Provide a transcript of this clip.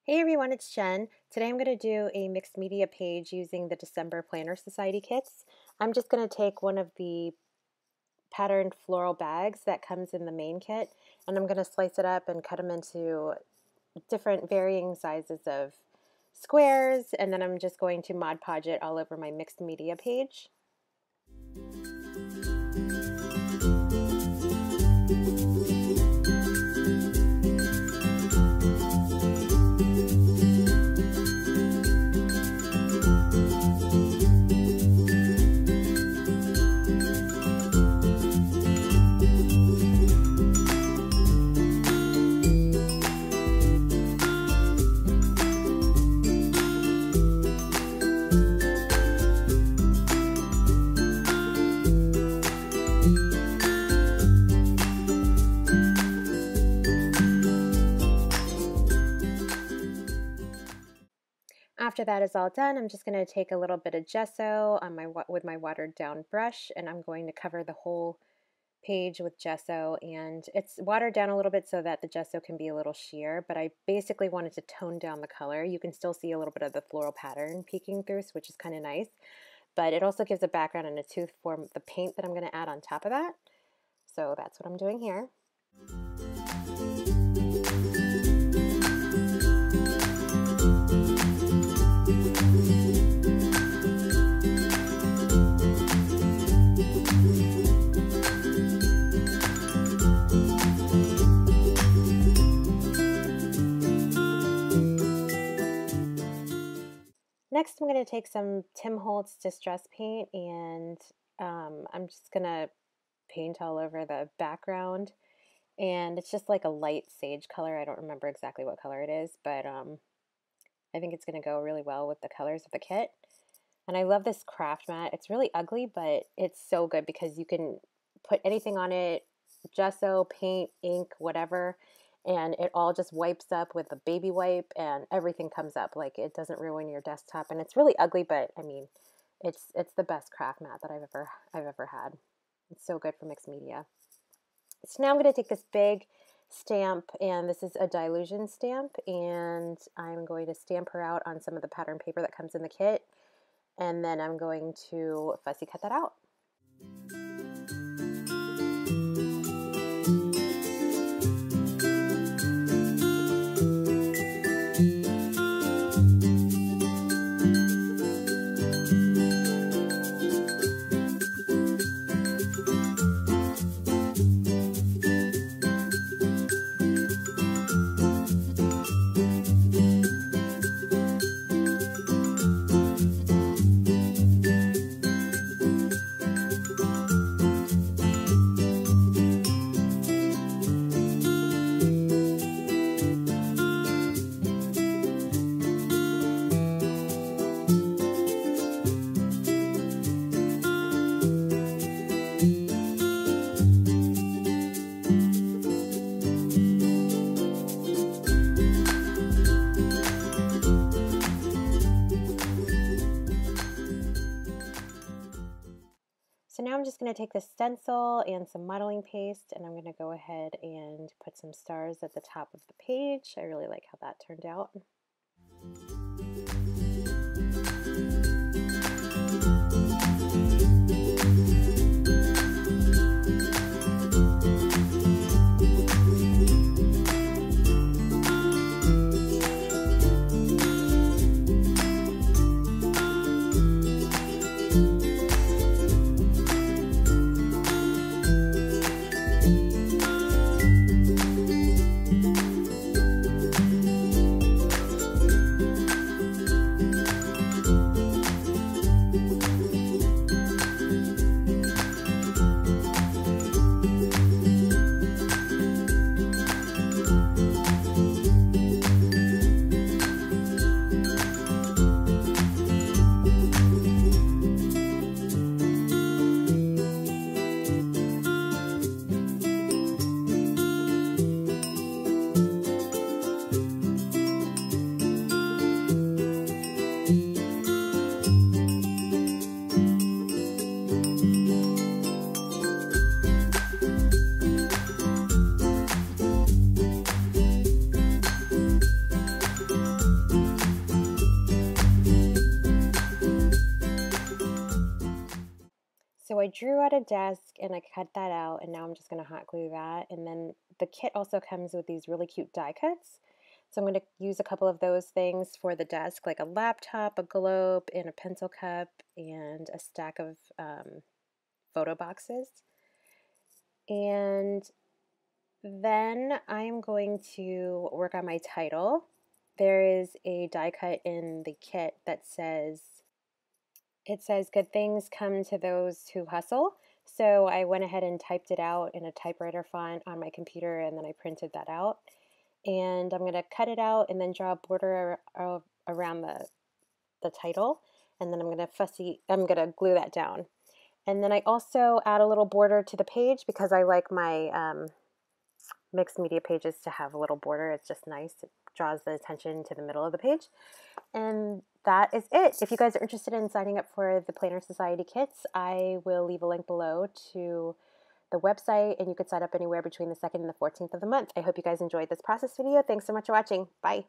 Hey everyone, it's Jen. Today I'm going to do a mixed media page using the December Planner Society kits. I'm just going to take one of the patterned floral bags that comes in the main kit, and I'm going to slice it up and cut them into different varying sizes of squares, and then I'm just going to Mod Podge it all over my mixed media page. After that is all done, I'm just going to take a little bit of gesso on with my watered down brush, and I'm going to cover the whole page with gesso, and it's watered down a little bit so that the gesso can be a little sheer, but I basically wanted to tone down the color. You can still see a little bit of the floral pattern peeking through, which is kind of nice, but it also gives a background and a tooth for the paint that I'm going to add on top of that. So that's what I'm doing here. Next, I'm going to take some Tim Holtz Distress Paint, and I'm just going to paint all over the background. And it's just like a light sage color. I don't remember exactly what color it is, but I think it's going to go really well with the colors of the kit. And I love this craft mat. It's really ugly, but it's so good because you can put anything on it, gesso, paint, ink, whatever, and it all just wipes up with a baby wipe and everything comes up. Like, it doesn't ruin your desktop, and it's really ugly, but I mean, it's the best craft mat that I've ever had. It's so good for mixed media. So now I'm going to take this big stamp, and this is a Dilution stamp, and I'm going to stamp her out on some of the pattern paper that comes in the kit, and then I'm going to fussy cut that out. So now I'm just going to take this stencil and some modeling paste, and I'm going to go ahead and put some stars at the top of the page. I really like how that turned out. I drew out a desk and I cut that out, and now I'm just going to hot glue that. And then the kit also comes with these really cute die cuts. So I'm going to use a couple of those things for the desk, like a laptop, a globe, and a pencil cup, and a stack of photo boxes. And then I'm going to work on my title. There is a die cut in the kit that says, good things come to those who hustle. So I went ahead and typed it out in a typewriter font on my computer, and then I printed that out. And I'm going to cut it out and then draw a border around the title. And then I'm going to glue that down. And then I also add a little border to the page because I like my mixed media pages to have a little border. It's just nice. It draws the attention to the middle of the page. And that is it. If you guys are interested in signing up for the Planner Society kits, I will leave a link below to the website, and you could sign up anywhere between the 2nd and the 14th of the month. I hope you guys enjoyed this process video. Thanks so much for watching. Bye.